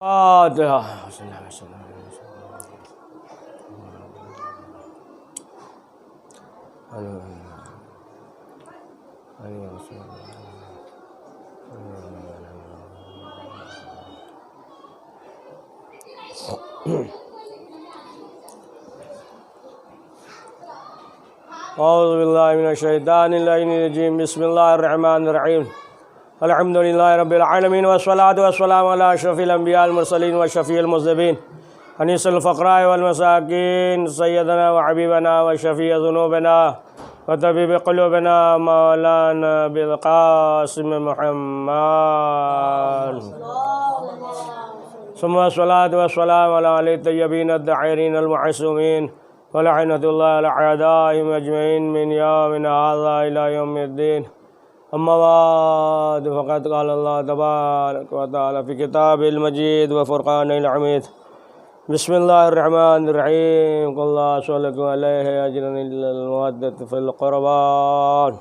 فاتحہ. اعوذ باللہ من الشیطان الرجیم. بسم اللہ الرحمن الرحیم. الحمد للہ رب العالمین والصلاة والسلام علی اشرف الانبیاء المرسلین وشفیع المذنبین انیس الفقراء والمساکین سیدنا وحبیبنا وشفیع ذنوبنا وطبیب قلوبنا مولانا بالقاسم محمد ثم الصلاة والسلام علی آل الطیبین الطاہرین المعصومین ولعنۃ اللہ علی اعدائهم اجمعین من یومنا ھذا الی یوم الدین. اما بعد فقد قال اللہ تبارک و تعالی فی کتاب المجید و فرقان الحمید. بسم اللہ الرحمن الرحیم. قل لا اسألکم علیہ اجرا الا المودۃ فی القربى.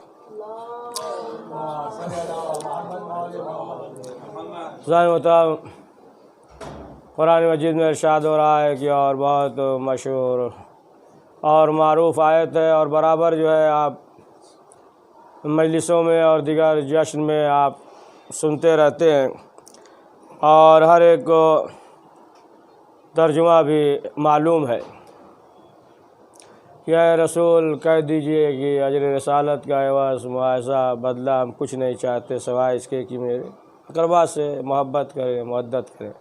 قرآن مجید میں ارشاد ہو رہا ہے کہ اور بہت مشہور اور معروف آیت ہے، اور برابر جو ہے آپ مجلسوں میں اور دیگر جشن میں آپ سنتے رہتے ہیں، اور ہر ایک کو ترجمہ بھی معلوم ہے. یا رسول کہہ دیجئے کہ اجر رسالت کا عوض معاوضہ بدلہ ہم کچھ نہیں چاہتے سوائے اس کے کہ میرے اقربا سے محبت کریں، مودت کریں.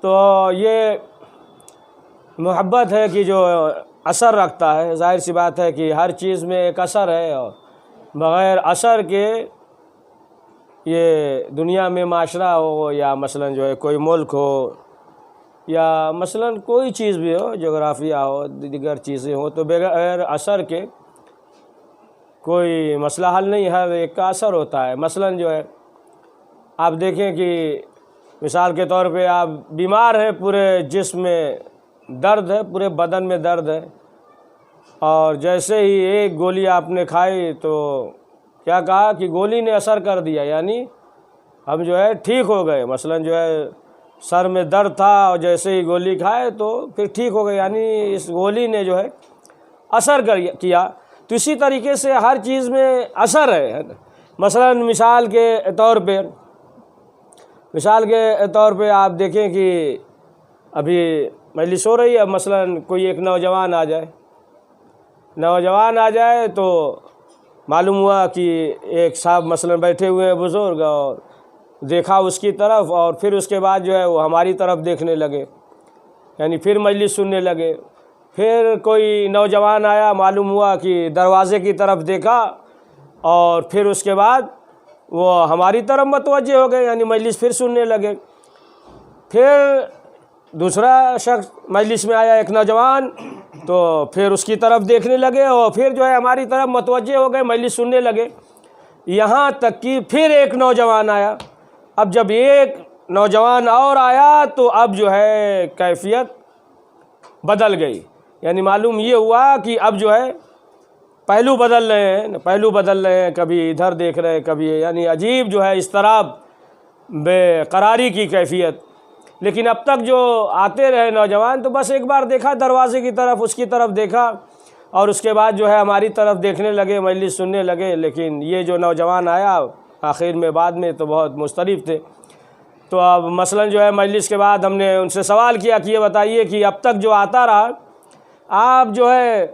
تو یہ محبت ہے کہ جو اثر رکھتا ہے. ظاہر سی بات ہے کہ ہر چیز میں ایک اثر ہے، اور بغیر اثر کے یہ دنیا میں معاشرہ ہو یا مثلا جو ہے کوئی ملک ہو یا مثلا کوئی چیز بھی ہو، جغرافیہ ہو، دیگر چیزیں ہوں، تو بغیر اثر کے کوئی مسئلہ حل نہیں ہے. ایک کا اثر ہوتا ہے. مثلا جو ہے آپ دیکھیں کہ مثال کے طور پہ آپ بیمار ہیں، پورے جسم میں درد ہے، پورے بدن میں درد ہے، اور جیسے ہی ایک گولی آپ نے کھائی تو کیا کہا کہ گولی نے اثر کر دیا، یعنی ہم جو ہے ٹھیک ہو گئے. مثلا جو ہے سر میں درد تھا اور جیسے ہی گولی کھائے تو پھر ٹھیک ہو گئے، یعنی اس گولی نے جو ہے اثر کیا. تو اسی طریقے سے ہر چیز میں اثر ہے. مثلا مثال کے طور پہ آپ دیکھیں کہ ابھی مجلس ہو رہی ہے، مثلا کوئی ایک نوجوان آ جائے تو معلوم ہوا کہ ایک صاحب مثلا بیٹھے ہوئے ہیں بزرگ، اور دیکھا اس کی طرف، اور پھر اس کے بعد جو ہے وہ ہماری طرف دیکھنے لگے، یعنی پھر مجلس سننے لگے. پھر کوئی نوجوان آیا، معلوم ہوا کہ دروازے کی طرف دیکھا، اور پھر اس کے بعد وہ ہماری طرف متوجہ ہو گئے، یعنی مجلس پھر سننے لگے. پھر دوسرا شخص مجلس میں آیا، ایک نوجوان، تو پھر اس کی طرف دیکھنے لگے، اور پھر جو ہے ہماری طرف متوجہ ہو گئے، مجلس سننے لگے. یہاں تک کہ پھر ایک نوجوان آیا. اب جب ایک نوجوان اور آیا تو اب جو ہے کیفیت بدل گئی، یعنی معلوم یہ ہوا کہ اب جو ہے پہلو بدل رہے ہیں، کبھی ادھر دیکھ رہے ہیں، کبھی، یعنی عجیب جو ہے اضطراب، بے قراری کی کیفیت. لیکن اب تک جو آتے رہے نوجوان تو بس ایک بار دیکھا دروازے کی طرف، اس کی طرف دیکھا، اور اس کے بعد جو ہے ہماری طرف دیکھنے لگے، مجلس سننے لگے. لیکن یہ جو نوجوان آیا آخر میں بعد میں تو بہت مضطرب تھے. تو اب مثلا جو ہے مجلس کے بعد ہم نے ان سے سوال کیا کہ یہ بتائیے کہ اب تک جو آتا رہا آپ جو ہے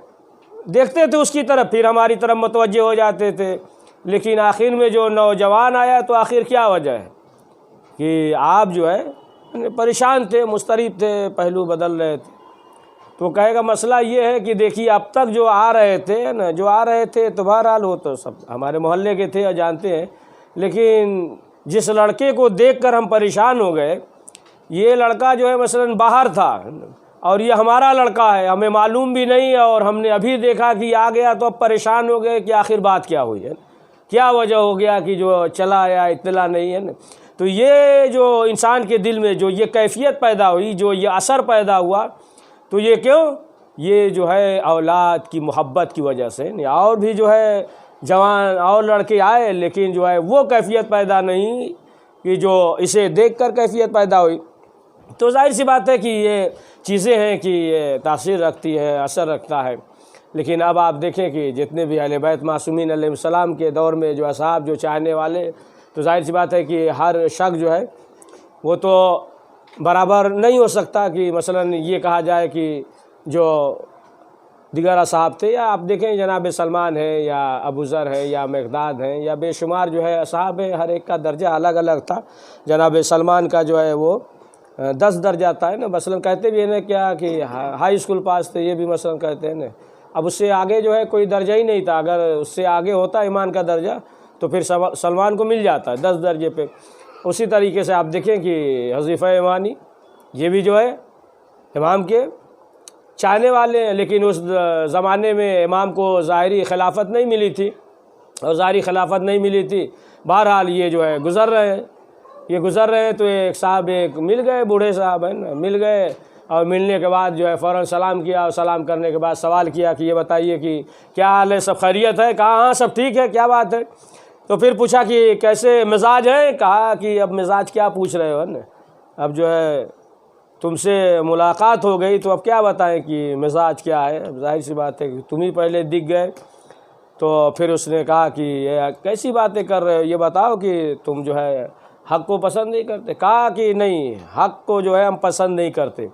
دیکھتے تھے اس کی طرف، پھر ہماری طرف متوجہ ہو جاتے تھے، لیکن آخر میں جو نوجوان آیا تو آخر کیا وجہ ہے کہ آپ جو ہے پریشان تھے، مضطرب تھے، پہلو بدل رہے تھے. تو کہے گا مسئلہ یہ ہے کہ دیکھیے اب تک جو آ رہے تھے تو بہرحال وہ تو سب ہمارے محلے کے تھے اور جانتے ہیں، لیکن جس لڑکے کو دیکھ کر ہم پریشان ہو گئے، یہ لڑکا جو ہے مثلا باہر تھا اور یہ ہمارا لڑکا ہے، ہمیں معلوم بھی نہیں، اور ہم نے ابھی دیکھا کہ آ گیا تو اب پریشان ہو گئے کہ آخر بات کیا ہوئی ہے، کیا وجہ ہو گیا کہ جو چلا آیا اطلاع نہیں ہے نا. تو یہ جو انسان کے دل میں جو یہ کیفیت پیدا ہوئی، جو یہ اثر پیدا ہوا، تو یہ کیوں؟ یہ جو ہے اولاد کی محبت کی وجہ سے. اور بھی جو ہے جوان اور لڑکے آئے، لیکن جو ہے وہ کیفیت پیدا نہیں کہ جو اسے دیکھ کر کیفیت پیدا ہوئی۔ تو ظاہر سی بات ہے کہ یہ چیزیں ہیں کہ یہ تاثیر رکھتی ہے، اثر رکھتا ہے۔ لیکن اب آپ دیکھیں کہ جتنے بھی اہل بیت معصومین علیہ السلام کے دور میں جو اصحاب جو چاہنے والے، تو ظاہر سی بات ہے کہ ہر شخص جو ہے وہ تو برابر نہیں ہو سکتا کہ مثلا یہ کہا جائے کہ جو دیگر اصحاب تھے، یا آپ دیکھیں جناب سلمان ہے یا ابو ذر ہے یا مقداد ہیں یا بے شمار جو ہے اصحاب ہیں، ہر ایک کا درجہ الگ الگ تھا۔ جناب سلمان کا جو ہے وہ 10 درجہ تھا نا، مثلا کہتے بھی ہیں نا کیا کہ ہائی اسکول پاس تھے، یہ بھی مثلا کہتے ہیں نا۔ اب اس سے آگے جو ہے کوئی درجہ ہی نہیں تھا، اگر اس سے آگے ہوتا ایمان کا درجہ تو پھر سلمان کو مل جاتا ہے 10 درجے پہ۔ اسی طریقے سے آپ دیکھیں کہ حذیفہ یمانی یہ بھی جو ہے امام کے چاہنے والے ہیں، لیکن اس زمانے میں امام کو ظاہری خلافت نہیں ملی تھی، اور ظاہری خلافت نہیں ملی تھی، بہرحال یہ جو ہے گزر رہے ہیں، تو ایک صاحب ایک مل گئے، بوڑھے صاحب ہیں نا، مل گئے، اور ملنے کے بعد جو ہے فوراً سلام کیا، اور سلام کرنے کے بعد سوال کیا کہ یہ بتائیے کہ کیا حال ہے، سب خیریت ہے؟ کہا ہاں سب ٹھیک ہے، کیا بات ہے؟ تو پھر پوچھا کہ کیسے مزاج ہے؟ کہا کہ اب مزاج کیا پوچھ رہے ہو نا، اب جو ہے تم سے ملاقات ہو گئی تو اب کیا بتائیں کہ مزاج کیا ہے؟ اب ظاہر سی بات ہے کہ تم ہی پہلے دکھ گئے۔ تو پھر اس نے کہا کہ یہ کیسی باتیں کر رہے ہو، یہ بتاؤ کہ تم جو ہے حق کو پسند نہیں کرتے؟ کہا کہ نہیں، حق کو جو ہے ہم پسند نہیں کرتے۔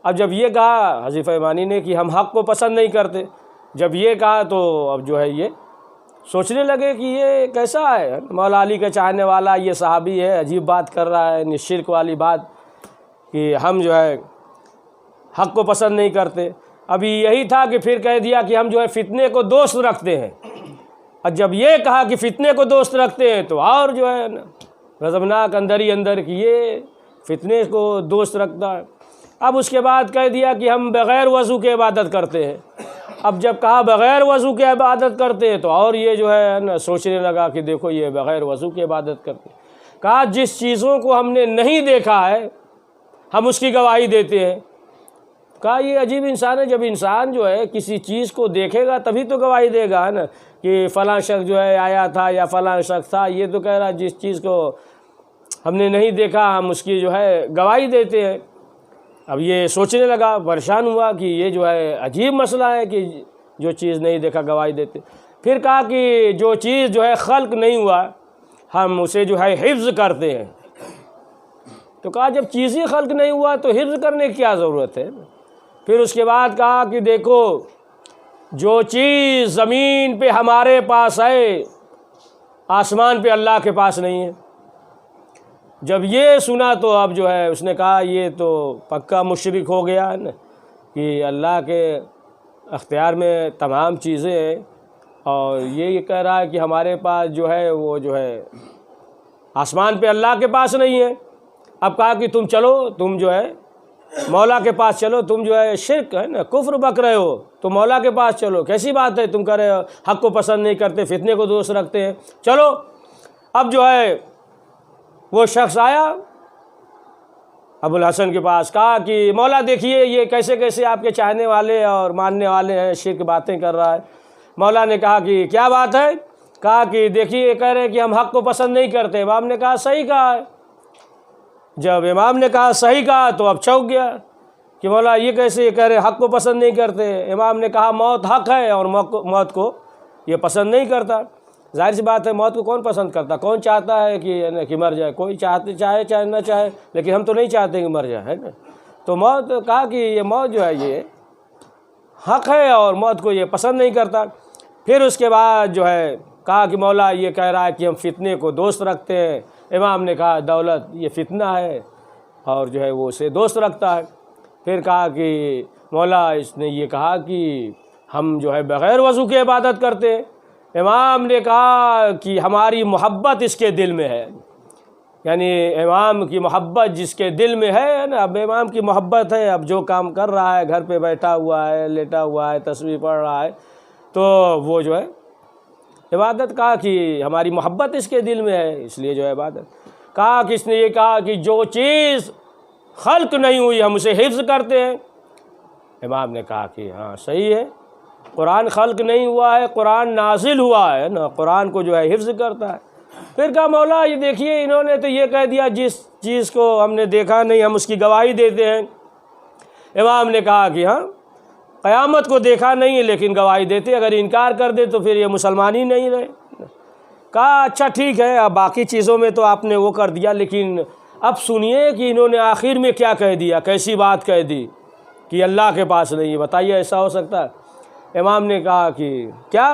اب جب یہ کہا حذیفہ یمانی نے کہ ہم حق کو پسند نہیں کرتے، جب یہ کہا تو اب جو ہے یہ سوچنے لگے کہ یہ کیسا ہے، مولا علی کا چاہنے والا یہ صحابی ہے، عجیب بات کر رہا ہے، شرک والی بات کہ ہم جو ہے حق کو پسند نہیں کرتے۔ ابھی یہی تھا کہ پھر کہہ دیا کہ ہم جو ہے فتنے کو دوست رکھتے ہیں، اور جب یہ کہا کہ فتنے کو دوست رکھتے ہیں تو اور جو ہے غضبناک اندر ہی اندر کہ یہ فتنے کو دوست رکھتا ہے۔ اب اس کے بعد کہہ دیا کہ ہم بغیر وضو کے عبادت کرتے ہیں۔ اب جب کہا بغیر وضو کے عبادت کرتے ہیں تو اور یہ جو ہے نا سوچنے لگا کہ دیکھو یہ بغیر وضو کی عبادت کرتے ہیں۔ کہا جس چیزوں کو ہم نے نہیں دیکھا ہے ہم اس کی گواہی دیتے ہیں۔ کہا یہ عجیب انسان ہے، جب انسان جو ہے کسی چیز کو دیکھے گا تبھی تو گواہی دے گا نا، کہ فلاں شخص جو ہے آیا تھا یا فلاں شخص تھا، یہ تو کہہ رہا جس چیز کو ہم نے نہیں دیکھا ہم اس کی جو ہے گواہی دیتے ہیں۔ اب یہ سوچنے لگا، پریشان ہوا کہ یہ جو ہے عجیب مسئلہ ہے کہ جو چیز نہیں دیکھا گواہی دیتے۔ پھر کہا کہ جو چیز جو ہے خلق نہیں ہوا ہم اسے جو ہے حفظ کرتے ہیں۔ تو کہا جب چیز ہی خلق نہیں ہوا تو حفظ کرنے کی کیا ضرورت ہے؟ پھر اس کے بعد کہا کہ دیکھو جو چیز زمین پہ ہمارے پاس ہے آسمان پہ اللہ کے پاس نہیں ہے۔ جب یہ سنا تو اب جو ہے اس نے کہا یہ تو پکا مشرک ہو گیا ہے نا، کہ اللہ کے اختیار میں تمام چیزیں ہیں، اور یہ کہہ رہا ہے کہ ہمارے پاس جو ہے وہ جو ہے آسمان پہ اللہ کے پاس نہیں ہے۔ اب کہا کہ تم چلو، تم جو ہے مولا کے پاس چلو، تم جو ہے شرک ہے نا کفر بک رہے ہو تو مولا کے پاس چلو، کیسی بات ہے تم کہہ رہے ہو حق کو پسند نہیں کرتے، فتنے کو دوست رکھتے ہیں، چلو۔ اب جو ہے وہ شخص آیا ابو الحسن کے پاس، کہا کہ مولا دیکھیے یہ کیسے کیسے آپ کے چاہنے والے اور ماننے والے ہیں، شرک باتیں کر رہا ہے۔ مولا نے کہا کہ کیا بات ہے؟ کہا کہ دیکھیے یہ کہہ رہے ہیں کہ ہم حق کو پسند نہیں کرتے۔ امام نے کہا صحیح کہا ہے۔ جب امام نے کہا صحیح کہا تو اب چونک گیا کہ مولا یہ کیسے یہ کہہ رہے ہیں حق کو پسند نہیں کرتے۔ امام نے کہا موت حق ہے اور موت کو یہ پسند نہیں کرتا۔ ظاہر سی بات ہے موت کو کون پسند کرتا، کون چاہتا ہے کہ مر جائے؟ کوئی چاہے چاہے نہ چاہے، لیکن ہم تو نہیں چاہتے کہ مر جائے، ہے نا۔ تو موت کہا کہ یہ موت جو ہے یہ حق ہے اور موت کو یہ پسند نہیں کرتا۔ پھر اس کے بعد جو ہے کہا کہ مولا یہ کہہ رہا ہے کہ ہم فتنے کو دوست رکھتے ہیں۔ امام نے کہا دولت یہ فتنہ ہے اور جو ہے وہ اسے دوست رکھتا ہے۔ پھر کہا کہ مولا اس نے یہ کہا کہ ہم جو ہے بغیر وضو کے عبادت کرتے ہیں۔ امام نے کہا کہ ہماری محبت اس کے دل میں ہے، یعنی امام کی محبت جس کے دل میں ہے نا، اب امام کی محبت ہے، اب جو کام کر رہا ہے گھر پہ بیٹھا ہوا ہے، لیٹا ہوا ہے، تسبیح پڑھ رہا ہے، تو وہ جو ہے عبادت۔ کہا کہ ہماری محبت اس کے دل میں ہے اس لیے جو ہے عبادت۔ کہا کہ اس نے یہ کہا کہ جو چیز خلق نہیں ہوئی ہم اسے حفظ کرتے ہیں۔ امام نے کہا کہ ہاں صحیح ہے، قرآن خلق نہیں ہوا ہے، قرآن نازل ہوا ہے نا، قرآن کو جو ہے حفظ کرتا ہے۔ پھر کہا مولا یہ دیکھیے انہوں نے تو یہ کہہ دیا جس چیز کو ہم نے دیکھا نہیں ہم اس کی گواہی دیتے ہیں۔ امام نے کہا کہ ہاں قیامت کو دیکھا نہیں ہے لیکن گواہی دیتے، اگر انکار کر دے تو پھر یہ مسلمان ہی نہیں رہے۔ کہا اچھا ٹھیک ہے، اب باقی چیزوں میں تو آپ نے وہ کر دیا، لیکن اب سنیے کہ انہوں نے آخر میں کیا کہہ دیا، کیسی بات کہہ دی کہ اللہ کے پاس نہیں ہے، بتائیے ایسا ہو سکتا ہے؟ امام نے کہا کہ کیا؟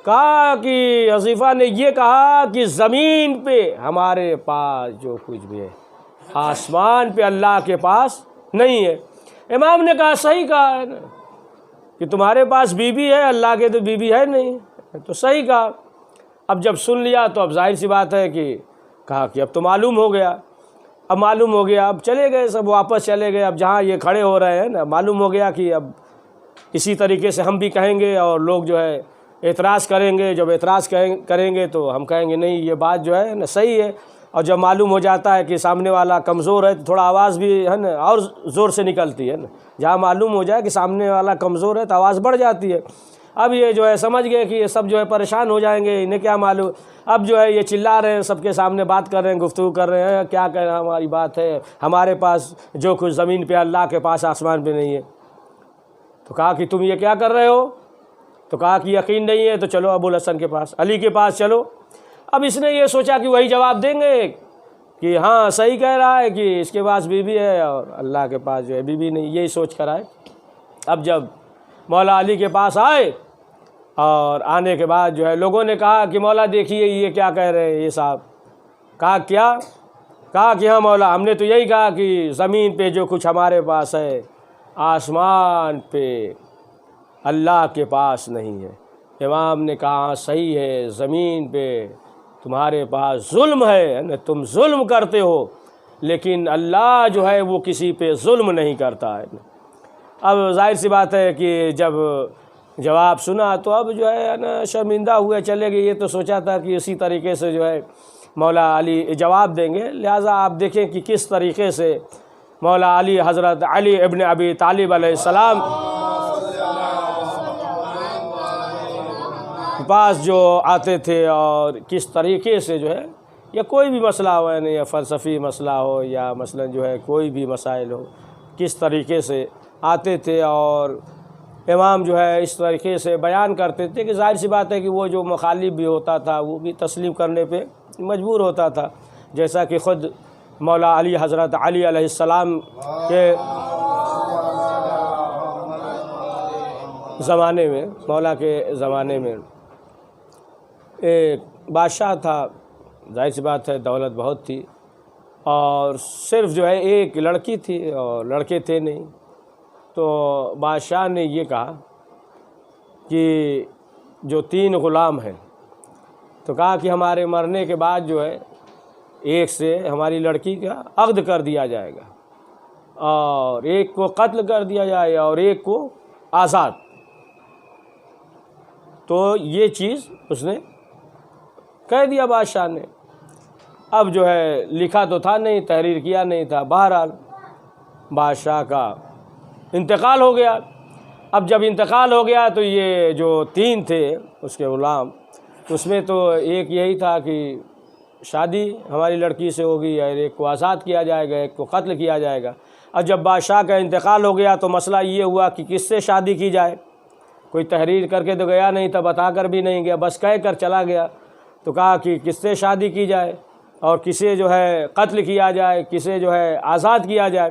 کہا کہ حذیفہ نے یہ کہا کہ زمین پہ ہمارے پاس جو کچھ بھی ہے، آسمان پہ اللہ کے پاس نہیں ہے۔ امام نے کہا صحیح کہا ہے نا کہ تمہارے پاس بیوی ہے، اللہ کے تو بیوی ہے نہیں، تو صحیح کہا۔ اب جب سن لیا تو اب ظاہر سی بات ہے کہ کہا کہ اب تو معلوم ہو گیا، اب معلوم ہو گیا، اب چلے گئے سب واپس چلے گئے۔ اب جہاں یہ کھڑے ہو رہے ہیں نا، معلوم ہو گیا کہ اب اسی طریقے سے ہم بھی کہیں گے اور لوگ جو ہے اعتراض کریں گے، جب اعتراض کریں گے تو ہم کہیں گے نہیں یہ بات جو ہے نا صحیح ہے، اور جب معلوم ہو جاتا ہے کہ سامنے والا کمزور ہے تو تھوڑا آواز بھی ہے نا اور زور سے نکلتی ہے نا، جہاں معلوم ہو جائے کہ سامنے والا کمزور ہے تو آواز بڑھ جاتی ہے۔ اب یہ جو ہے سمجھ گئے کہ یہ سب جو ہے پریشان ہو جائیں گے، انہیں کیا معلوم، اب جو ہے یہ چلا رہے ہیں، سب کے سامنے بات کر رہے ہیں، گفتگو کر رہے ہیں، کیا کہنا ہماری بات ہے، ہمارے پاس جو کچھ زمین پہ اللہ کے پاس آسمان پہ نہیں ہے۔ تو کہا کہ تم یہ کیا کر رہے ہو؟ تو کہا کہ یقین نہیں ہے تو چلو ابو الحسن کے پاس، علی کے پاس چلو۔ اب اس نے یہ سوچا کہ وہی جواب دیں گے کہ ہاں صحیح کہہ رہا ہے کہ اس کے پاس بیوی ہے اور اللہ کے پاس جو ہے بیوی نہیں، یہی سوچ کر آئے۔ اب جب مولا علی کے پاس آئے اور آنے کے بعد جو ہے لوگوں نے کہا کہ مولا دیکھیے یہ کیا کہہ رہے ہیں یہ صاحب۔ کہا کیا؟ کہا کہ ہاں مولا ہم نے تو یہی کہا کہ زمین پہ جو کچھ ہمارے پاس ہے آسمان پہ اللہ کے پاس نہیں ہے۔ امام نے کہا صحیح ہے، زمین پہ تمہارے پاس ظلم ہے نا، تم ظلم کرتے ہو، لیکن اللہ جو ہے وہ کسی پہ ظلم نہیں کرتا ہے۔ اب ظاہر سی بات ہے کہ جب جواب سنا تو اب جو ہے نا شرمندہ ہوئے چلے گئے، یہ تو سوچا تھا کہ اسی طریقے سے جو ہے مولا علی جواب دیں گے، لہٰذا آپ دیکھیں کہ کس طریقے سے مولا علی حضرت علی ابن ابی طالب علیہ السلام پاس جو آتے تھے اور کس طریقے سے جو ہے، یا کوئی بھی مسئلہ ہو یعنی یا فلسفی مسئلہ ہو یا مثلا جو ہے کوئی بھی مسائل ہو، کس طریقے سے آتے تھے اور امام جو ہے اس طریقے سے بیان کرتے تھے کہ ظاہر سی بات ہے کہ وہ جو مخالف بھی ہوتا تھا وہ بھی تسلیم کرنے پہ مجبور ہوتا تھا، جیسا کہ خود مولا علی حضرت علی علیہ السلام کے زمانے میں، مولا کے زمانے میں ایک بادشاہ تھا، ظاہر سی بات ہے دولت بہت تھی اور صرف جو ہے ایک لڑکی تھی اور لڑکے تھے نہیں، تو بادشاہ نے یہ کہا کہ جو 3 غلام ہیں، تو کہا کہ ہمارے مرنے کے بعد جو ہے ایک سے ہماری لڑکی کا عقد کر دیا جائے گا اور ایک کو قتل کر دیا جائے اور ایک کو آزاد۔ تو یہ چیز اس نے کہہ دیا بادشاہ نے۔ اب جو ہے لکھا تو تھا نہیں، تحریر کیا نہیں تھا، بہرحال بادشاہ کا انتقال ہو گیا۔ اب جب انتقال ہو گیا تو یہ جو 3 تھے اس کے غلام، اس میں تو ایک یہی تھا کہ شادی ہماری لڑکی سے ہوگی یا ایک کو آزاد کیا جائے گا، ایک کو قتل کیا جائے گا۔ اب جب بادشاہ کا انتقال ہو گیا تو مسئلہ یہ ہوا کہ کس سے شادی کی جائے، کوئی تحریر کر کے تو گیا نہیں تھا، بتا کر بھی نہیں گیا، بس کہہ کر چلا گیا۔ تو کہا کہ کس سے شادی کی جائے اور کسے جو ہے قتل کیا جائے، کسے جو ہے آزاد کیا جائے۔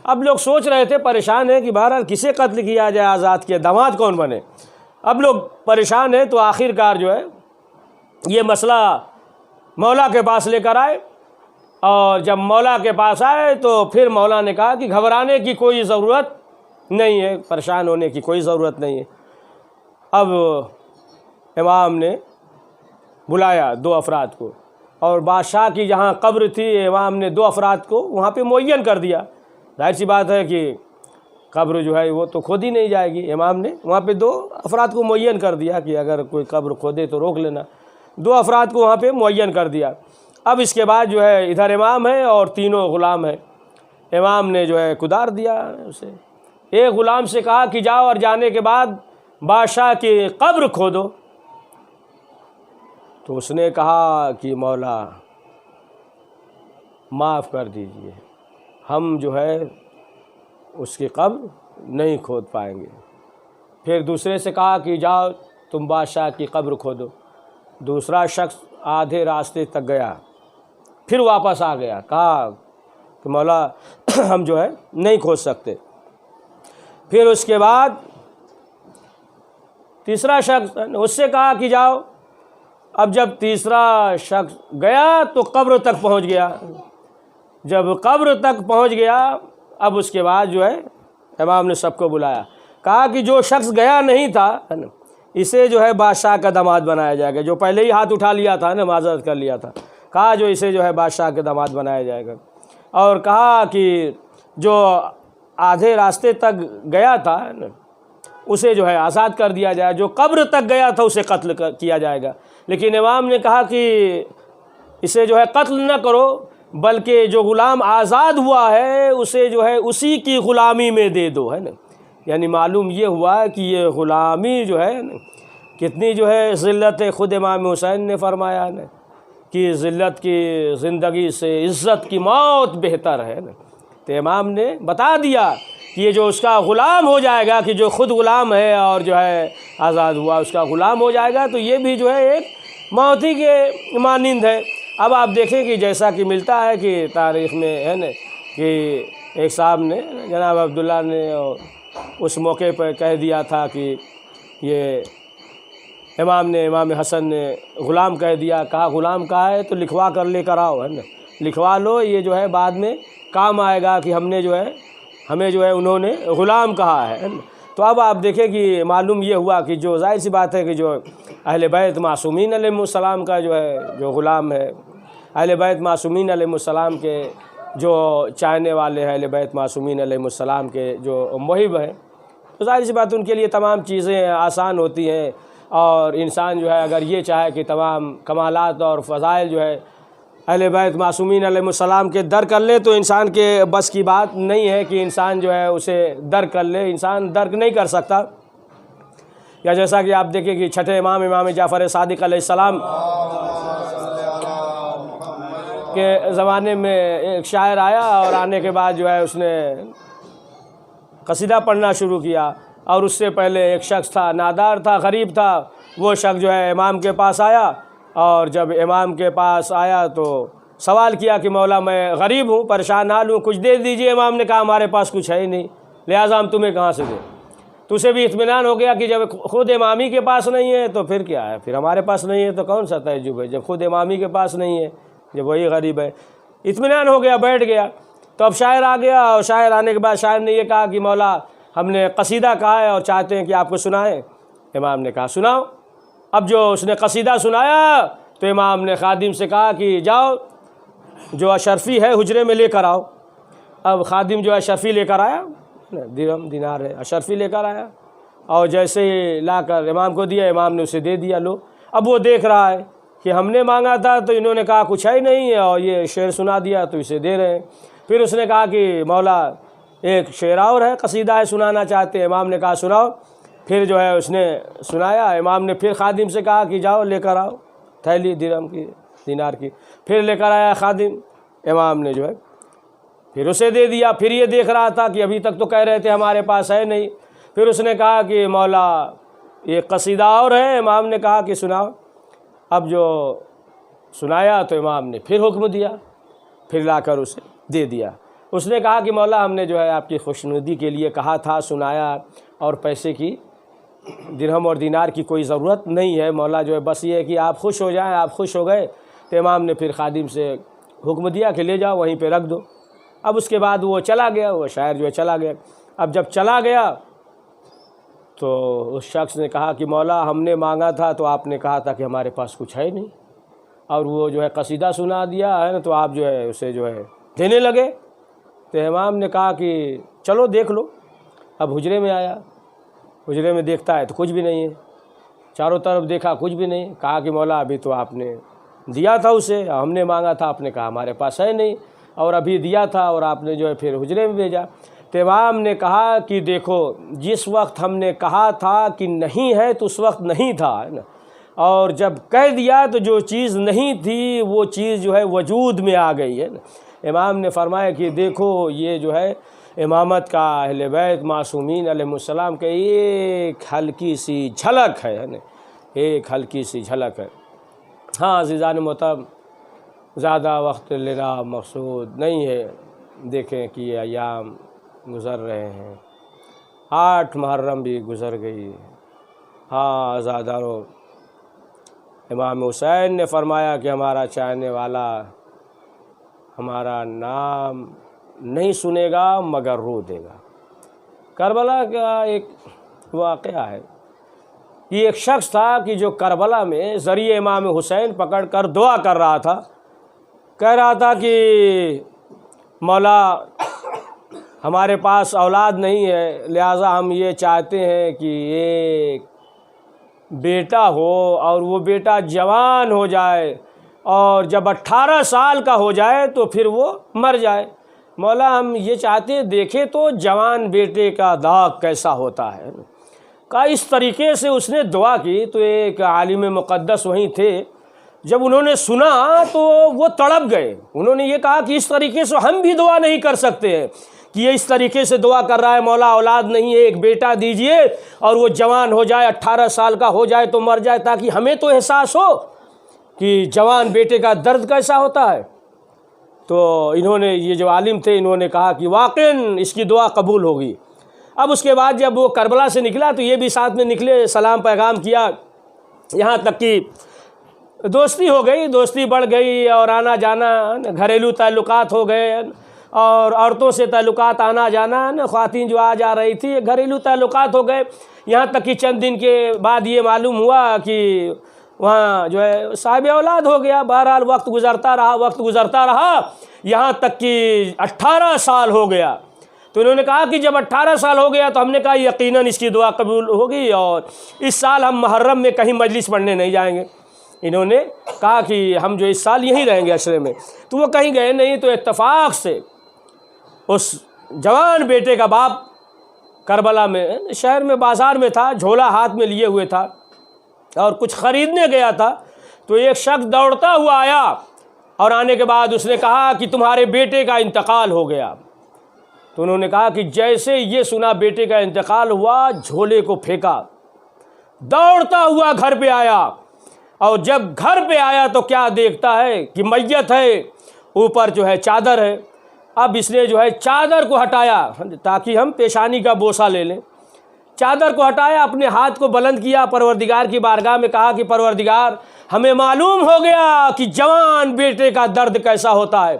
اب لوگ سوچ رہے تھے، پریشان ہیں کہ بہرحال کسے قتل کیا جائے، آزاد کیا، داماد کون بنے۔ اب لوگ پریشان ہیں تو آخر کار جو ہے یہ مسئلہ مولا کے پاس لے کر آئے، اور جب مولا کے پاس آئے تو پھر مولا نے کہا کہ گھبرانے کی کوئی ضرورت نہیں ہے، پریشان ہونے کی کوئی ضرورت نہیں ہے۔ اب امام نے بلایا 2 افراد کو، اور بادشاہ کی جہاں قبر تھی امام نے 2 افراد کو وہاں پہ معین کر دیا۔ ظاہر سی بات ہے کہ قبر جو ہے وہ تو کھود ہی نہیں جائے گی، امام نے وہاں پہ 2 افراد کو معین کر دیا کہ اگر کوئی قبر کھودے تو روک لینا۔ 2 افراد کو وہاں پہ معین کر دیا۔ اب اس کے بعد جو ہے ادھر امام ہے اور 3 غلام ہیں۔ امام نے جو ہے کدار دیا اسے، ایک غلام سے کہا کہ جاؤ اور جانے کے بعد بادشاہ کی قبر کھودو۔ تو اس نے کہا کہ مولا معاف کر دیجئے، ہم جو ہے اس کی قبر نہیں کھود پائیں گے۔ پھر دوسرے سے کہا کہ جاؤ تم بادشاہ کی قبر کھودو۔ دوسرا شخص آدھے راستے تک گیا، پھر واپس آ گیا، کہا کہ مولا ہم جو ہے نہیں کھود سکتے۔ پھر اس کے بعد تیسرا شخص اس سے کہا کہ جاؤ۔ اب جب تیسرا شخص گیا تو قبر تک پہنچ گیا۔ جب قبر تک پہنچ گیا، اب اس کے بعد جو ہے امام نے سب کو بلایا، کہا کہ جو شخص گیا نہیں تھا اسے جو ہے بادشاہ کا داماد بنایا جائے گا۔ جو پہلے ہی ہاتھ اٹھا لیا تھا نا، معذرت کر لیا تھا، کہا جو اسے جو ہے بادشاہ کے داماد بنایا جائے گا۔ اور کہا کہ جو آدھے راستے تک گیا تھا اسے جو ہے آزاد کر دیا جائے، جو قبر تک گیا تھا اسے قتل کیا جائے گا۔ لیکن امام نے کہا کہ اسے جو ہے قتل نہ کرو، بلکہ جو غلام آزاد ہوا ہے اسے جو ہے اسی کی غلامی میں دے دو، ہے نا۔ یعنی معلوم یہ ہوا کہ یہ غلامی جو ہے کتنی جو ہے ذلت ہے۔ خود امام حسین نے فرمایا نا کہ ذلت کی زندگی سے عزت کی موت بہتر ہے نا۔ تو امام نے بتا دیا کہ یہ جو اس کا غلام ہو جائے گا، کہ جو خود غلام ہے اور جو ہے آزاد ہوا اس کا غلام ہو جائے گا، تو یہ بھی جو ہے ایک موت ہی کے مانند ہے۔ اب آپ دیکھیں کہ جیسا کہ ملتا ہے کہ تاریخ میں ہے نا کہ ایک صاحب نے جناب عبداللہ نے اس موقع پر کہہ دیا تھا کہ یہ امام حسن نے غلام کہہ دیا، کہا غلام کہا ہے تو لکھوا کر لے کر آؤ، ہے نا، لکھوا لو، یہ جو ہے بعد میں کام آئے گا کہ ہمیں جو ہے انہوں نے غلام کہا ہے نا۔ تو اب آپ دیکھیں کہ معلوم یہ ہوا کہ جو ظاہر سی بات ہے کہ جو اہل بیت معصومین علیہ السلام کا جو ہے جو غلام ہے، اہل بیت معصومین علیہ السلام کے جو چاہنے والے ہیں، اہل بیت معصومین علیہ السلام کے جو محب ہیں، تو ظاہر سی بات ان کے لیے تمام چیزیں آسان ہوتی ہیں۔ اور انسان جو ہے اگر یہ چاہے کہ تمام کمالات اور فضائل جو ہے اہل بیت معصومین علیہ السلام کے در کر لے، تو انسان کے بس کی بات نہیں ہے کہ انسان جو ہے اسے درک کر لے، انسان درک نہیں کر سکتا۔ یا جیسا کہ آپ دیکھیں کہ چھٹے امام جعفر صادق علیہ السلام کے زمانے میں ایک شاعر آیا، اور آنے کے بعد جو ہے اس نے قصیدہ پڑھنا شروع کیا، اور اس سے پہلے ایک شخص تھا، نادار تھا، غریب تھا، وہ شخص جو ہے امام کے پاس آیا، اور جب امام کے پاس آیا تو سوال کیا کہ مولا میں غریب ہوں، پریشان حال ہوں، کچھ دے دیجئے۔ امام نے کہا ہمارے پاس کچھ ہے ہی نہیں، لہٰذا ہم تمہیں کہاں سے دیں۔ تو اسے بھی اطمینان ہو گیا کہ جب خود امامی کے پاس نہیں ہے تو پھر کیا ہے، پھر ہمارے پاس نہیں ہے تو کون سا تعجب ہے، جب خود امامی کے پاس نہیں ہے، جب وہی غریب ہے۔ اطمینان ہو گیا، بیٹھ گیا۔ تو اب شاعر آ گیا، اور شاعر آنے کے بعد شاعر نے یہ کہا کہ مولا ہم نے قصیدہ کہا ہے اور چاہتے ہیں کہ آپ کو سنائیں۔ امام نے کہا سناؤ۔ اب جو اس نے قصیدہ سنایا تو امام نے خادم سے کہا کہ جاؤ جو اشرفی ہے حجرے میں لے کر آؤ۔ اب خادم جو اشرفی لے کر آیا، درہم دینار ہے، اشرفی لے کر آیا، اور جیسے ہی لا کر امام کو دیا، امام نے اسے دے دیا، لو۔ اب وہ دیکھ رہا ہے کہ ہم نے مانگا تھا تو انہوں نے کہا کچھ ہے ہی نہیں، اور یہ شعر سنا دیا تو اسے دے رہے ہیں۔ پھر اس نے کہا کہ مولا ایک شعر اور ہے، قصیدہ ہے، سنانا چاہتے ہیں۔ امام نے کہا سناؤ۔ پھر جو ہے اس نے سنایا۔ امام نے پھر خادم سے کہا کہ جاؤ لے کر آؤ تھیلی درہم کی، دینار کی۔ پھر لے کر آیا خادم، امام نے جو ہے پھر اسے دے دیا۔ پھر یہ دیکھ رہا تھا کہ ابھی تک تو کہہ رہے تھے ہمارے پاس ہے نہیں۔ پھر اس نے کہا کہ مولا یہ قصیدہ اور ہے۔ امام نے کہا کہ سناؤ۔ اب جو سنایا تو امام نے پھر حکم دیا، پھر لا کر اسے دے دیا۔ اس نے کہا کہ مولا ہم نے جو ہے آپ کی خوشنودی کے لیے کہا تھا، سنایا، اور پیسے کی، درہم اور دینار کی کوئی ضرورت نہیں ہے، مولا جو ہے بس یہ ہے کہ آپ خوش ہو جائیں۔ آپ خوش ہو گئے تو امام نے پھر خادم سے حکم دیا کہ لے جاؤ وہیں پہ رکھ دو۔ اب اس کے بعد وہ چلا گیا، وہ شاعر جو ہے چلا گیا۔ اب جب چلا گیا تو اس شخص نے کہا کہ مولا ہم نے مانگا تھا تو آپ نے کہا تھا کہ ہمارے پاس کچھ ہے نہیں، اور وہ جو ہے قصیدہ سنا دیا ہے نا، تو آپ جو ہے اسے جو ہے دینے لگے۔ تو امام نے کہا کہ چلو دیکھ لو۔ اب حجرے میں آیا، حجرے میں دیکھتا ہے تو کچھ بھی نہیں ہے، چاروں طرف دیکھا کچھ بھی نہیں۔ کہا کہ مولا ابھی تو آپ نے دیا تھا اسے، ہم نے مانگا تھا، آپ نے کہا ہمارے پاس ہے نہیں، اور ابھی دیا تھا اور آپ نے جو ہے پھر حجرے میں بھیجا۔ تو امام نے کہا کہ دیکھو جس وقت ہم نے کہا تھا کہ نہیں ہے تو اس وقت نہیں تھا، ہے نا، اور جب کہہ دیا تو جو چیز نہیں تھی وہ چیز جو ہے وجود میں آ گئی ہے نا۔ امام نے فرمایا کہ دیکھو یہ جو ہے امامت کا اہل بیت معصومین علیہ السلام کے ایک ہلکی سی جھلک ہے نا، ایک ہلکی سی جھلک ہے۔ ہاں عزیزان محترم، زیادہ وقت لینا مقصود نہیں ہے، دیکھیں کہ یہ ایام گزر رہے ہیں، 8 محرم بھی گزر گئی۔ ہاں عزادارو، امام حسین نے فرمایا کہ ہمارا چاہنے والا ہمارا نام نہیں سنے گا مگر رو دے گا۔ کربلا کا ایک واقعہ ہے، یہ ایک شخص تھا کہ جو کربلا میں ذریعہ امام حسین پکڑ کر دعا کر رہا تھا، کہہ رہا تھا کہ مولا ہمارے پاس اولاد نہیں ہے، لہٰذا ہم یہ چاہتے ہیں کہ ایک بیٹا ہو اور وہ بیٹا جوان ہو جائے اور جب 18 سال کا ہو جائے تو پھر وہ مر جائے۔ مولا ہم یہ چاہتے ہیں دیکھیں تو جوان بیٹے کا داغ کیسا ہوتا ہے۔ کہا اس طریقے سے اس نے دعا کی تو ایک عالم مقدس وہیں تھے، جب انہوں نے سنا تو وہ تڑپ گئے۔ انہوں نے یہ کہا کہ اس طریقے سے ہم بھی دعا نہیں کر سکتے ہیں کہ یہ اس طریقے سے دعا کر رہا ہے، مولا اولاد نہیں ہے، ایک بیٹا دیجئے اور وہ جوان ہو جائے، 18 سال کا ہو جائے تو مر جائے، تاکہ ہمیں تو احساس ہو کہ جوان بیٹے کا درد کیسا ہوتا ہے۔ تو انہوں نے، یہ جو عالم تھے، انہوں نے کہا کہ واقعاً اس کی دعا قبول ہوگی۔ اب اس کے بعد جب وہ کربلا سے نکلا تو یہ بھی ساتھ میں نکلے، سلام پیغام کیا، یہاں تک کہ دوستی ہو گئی، دوستی بڑھ گئی اور آنا جانا، گھریلو تعلقات ہو گئے اور عورتوں سے تعلقات آنا جانا، خواتین جو آ جا رہی تھی، گھریلو تعلقات ہو گئے، یہاں تک کہ چند دن کے بعد یہ معلوم ہوا کہ وہاں جو ہے صاحب اولاد ہو گیا۔ بہرحال وقت گزرتا رہا یہاں تک کہ 18 سال ہو گیا۔ تو انہوں نے کہا کہ جب 18 سال ہو گیا تو ہم نے کہا یقیناً اس کی دعا قبول ہوگی اور اس سال ہم محرم میں کہیں مجلس پڑھنے نہیں جائیں گے۔ انہوں نے کہا کہ ہم جو اس سال یہیں رہیں گے عشرے میں، تو وہ کہیں گئے نہیں۔ تو اتفاق سے اس جوان بیٹے کا باپ کربلا میں شہر میں بازار میں تھا، جھولا ہاتھ میں لیے ہوئے تھا اور کچھ خریدنے گیا تھا، تو ایک شخص دوڑتا ہوا آیا اور آنے کے بعد اس نے کہا کہ تمہارے بیٹے کا انتقال ہو گیا۔ تو انہوں نے کہا کہ جیسے یہ سنا بیٹے کا انتقال ہوا، جھولے کو پھینکا، دوڑتا ہوا گھر پہ آیا، اور جب گھر پہ آیا تو کیا دیکھتا ہے کہ میت ہے، اوپر جو ہے چادر ہے۔ اب اس نے جو ہے چادر کو ہٹایا تاکہ ہم پیشانی کا بوسہ لے لیں، چادر کو ہٹایا، اپنے ہاتھ کو بلند کیا، پروردگار کی بارگاہ میں کہا کہ پروردگار ہمیں معلوم ہو گیا کہ جوان بیٹے کا درد کیسا ہوتا ہے۔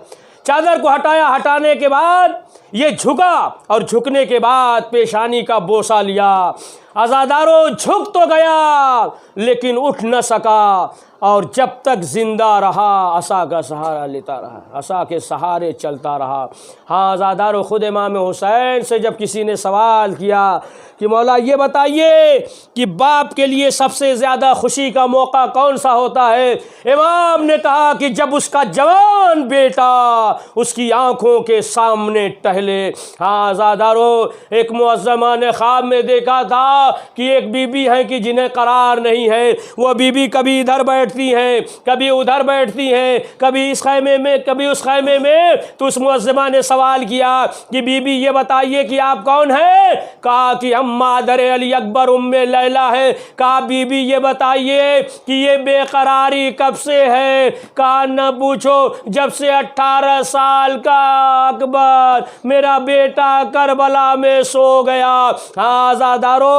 چادر کو ہٹایا، ہٹانے کے بعد یہ جھکا اور جھکنے کے بعد پیشانی کا بوسہ لیا۔ عزادارو جھک تو گیا لیکن اٹھ نہ سکا، اور جب تک زندہ رہا عصا کا سہارا لیتا رہا، عصا کے سہارے چلتا رہا۔ ہاں عزادارو، خود امام حسین سے جب کسی نے سوال کیا کہ مولا یہ بتائیے کہ باپ کے لیے سب سے زیادہ خوشی کا موقع کون سا ہوتا ہے، امام نے کہا کہ جب اس کا جوان بیٹا اس کی آنکھوں کے سامنے ٹہلے۔ ہاں عزادارو، ایک معظمہ نے خواب میں دیکھا تھا کہ ایک بی بی ہے کہ جنہیں قرار نہیں ہے، وہ بی بی کبھی ادھر بیٹھتی ہیں، کبھی ادھر بیٹھتی ہیں، کبھی اس خیمے میں کبھی اس خیمے میں۔ تو اس معظمہ نے سوال کیا کہ بی بی یہ بتائیے کہ آپ کون ہیں؟ کہا کہ ہم مادر علی اکبر ام لیلہ ہے۔ کہا بی بی یہ بتائیے کہ یہ بے قراری کب سے ہے؟ کہا نہ پوچھو، جب سے 18 سال کا اکبر میرا بیٹا کربلا میں سو گیا۔ ہاں عزادارو،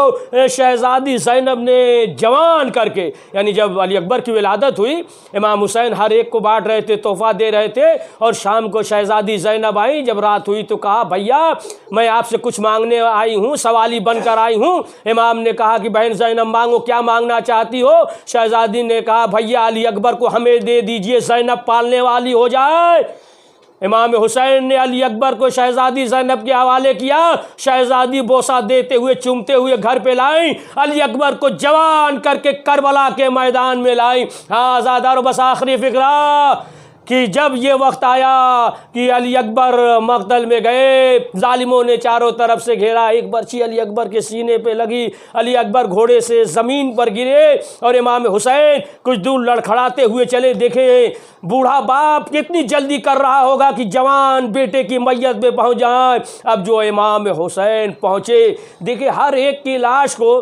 شہزادی زینب نے جوان کر کے، یعنی جب علی اکبر کی ولادت ہوئی، امام حسین ہر ایک کو بانٹ رہے تھے، تحفہ دے رہے تھے، اور شام کو شہزادی زینب آئی، جب رات ہوئی تو کہا بھیا میں آپ سے کچھ مانگنے آئی ہوں، سوالی بن کر آئی ہوں۔ امام نے کہا کہ بہن زینب مانگو، کیا مانگنا چاہتی ہو؟ شہزادی نے کہا بھیا علی اکبر کو ہمیں دے دیجئے، زینب پالنے والی ہو جائے۔ امام حسین نے علی اکبر کو شہزادی زینب کے حوالے کیا، شہزادی بوسہ دیتے ہوئے چومتے ہوئے گھر پہ لائیں، علی اکبر کو جوان کر کے کربلا کے میدان میں لائیں۔ ہاں عزادارو، بس آخری فقرہ کہ جب یہ وقت آیا کہ علی اکبر مقتل میں گئے، ظالموں نے چاروں طرف سے گھیرا، ایک برچی علی اکبر کے سینے پہ لگی، علی اکبر گھوڑے سے زمین پر گرے، اور امام حسین کچھ دور لڑکھڑاتے ہوئے چلے۔ دیکھیں بوڑھا باپ کتنی جلدی کر رہا ہوگا کہ جوان بیٹے کی میت پہ پہنچ جائیں۔ اب جو امام حسین پہنچے، دیکھیں ہر ایک کی لاش کو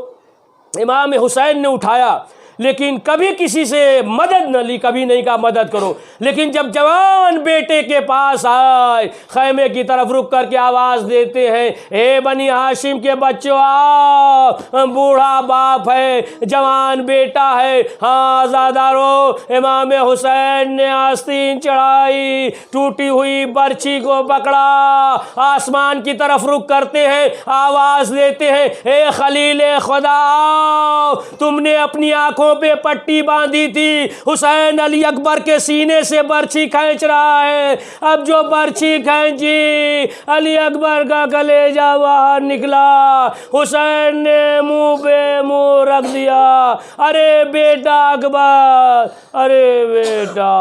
امام حسین نے اٹھایا، لیکن کبھی کسی سے مدد نہ لی، کبھی نہیں کہا مدد کرو۔ لیکن جب جوان بیٹے کے پاس آئے، خیمے کی طرف رک کر کے آواز دیتے ہیں، اے بنی ہاشم کے بچوں آؤ، بوڑھا باپ ہے، جوان بیٹا ہے، ہاں آزادارو۔ امام حسین نے آستین چڑھائی، ٹوٹی ہوئی برچھی کو پکڑا، آسمان کی طرف رک کرتے ہیں، آواز دیتے ہیں، اے خلیل خدا آؤ، تم نے اپنی آنکھوں پہ پٹی باندھی تھی، حسین علی اکبر کے سینے سے برچھی کھینچ رہا ہے۔ اب جو برچھی کھینچی، علی اکبر کا کلیجہ باہر نکلا، حسین نے منہ پہ منہ رکھ دیا، ارے بیٹا اکبر، ارے بیٹا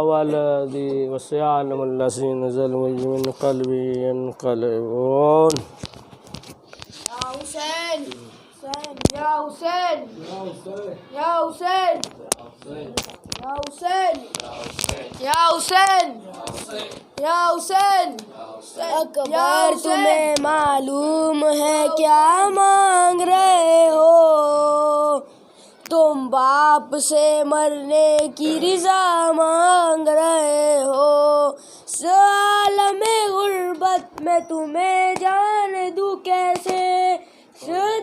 ولدی وسيعلم الذين ظلموا من قلبي ينقلبون۔ یا حسین، یا حسین، یا حسین، یا حسین، یا حسین، یا حسین۔ اکبر تمہیں معلوم ہے کیا مانگ رہے ہو؟ تم باپ سے مرنے کی رضا مانگ رہے ہو، عالم غربت میں تمہیں جان دوں کیسے،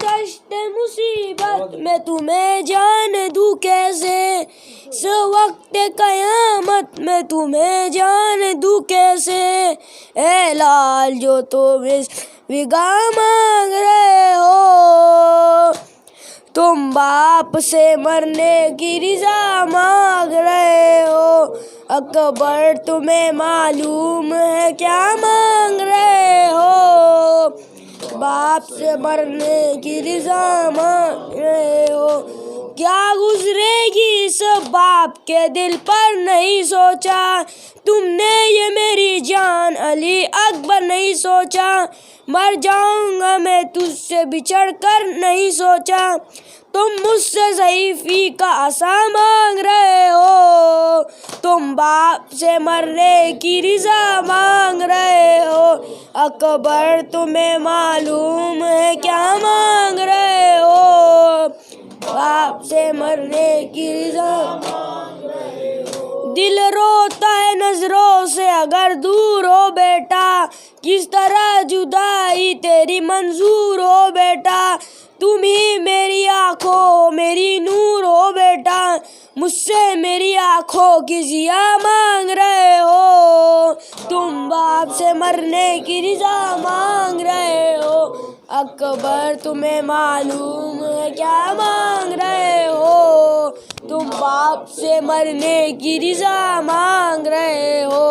دشت مصیبت میں تمہیں جان دوں کیسے، وقت قیامت میں تمہیں جان دوں کیسے، اے لال جو تم اس وگا مانگ رہے ہو، تم باپ سے مرنے کی رضا مانگ رہے ہو، اکبر تمہیں معلوم ہے کیا مانگ رہے ہو، باپ سے مرنے کی رضا مانگ رہے ہو، کیا گزرے گی اس باپ کے دل پر نہیں سوچا، تم نے یہ میری جان علی اکبر نہیں سوچا، مر جاؤں گا میں تجھ سے بچھڑ کر نہیں سوچا، تم مجھ سے ضعیفی کا عصا مانگ رہے ہو، تم باپ سے مرنے کی رضا مانگ رہے ہو، اکبر تمہیں معلوم ہے کیا مانگ رہے ہو، باپ سے مرنے کی رضا مانگ رہے ہو، دل روتا ہے نظروں سے اگر دور ہو بیٹا، کس طرح جدائی تیری منظور ہو بیٹا، تم ہی میری آنکھوں میری نور ہو بیٹا، مجھ سے میری آنکھوں کی ضیا مانگ رہے ہو، تم باپ سے مرنے کی رضا مانگ رہے ہو، اکبر تمہیں معلوم ہے کیا مانگ رہے ہو، تم باپ سے مرنے کی رضا مانگ رہے ہو،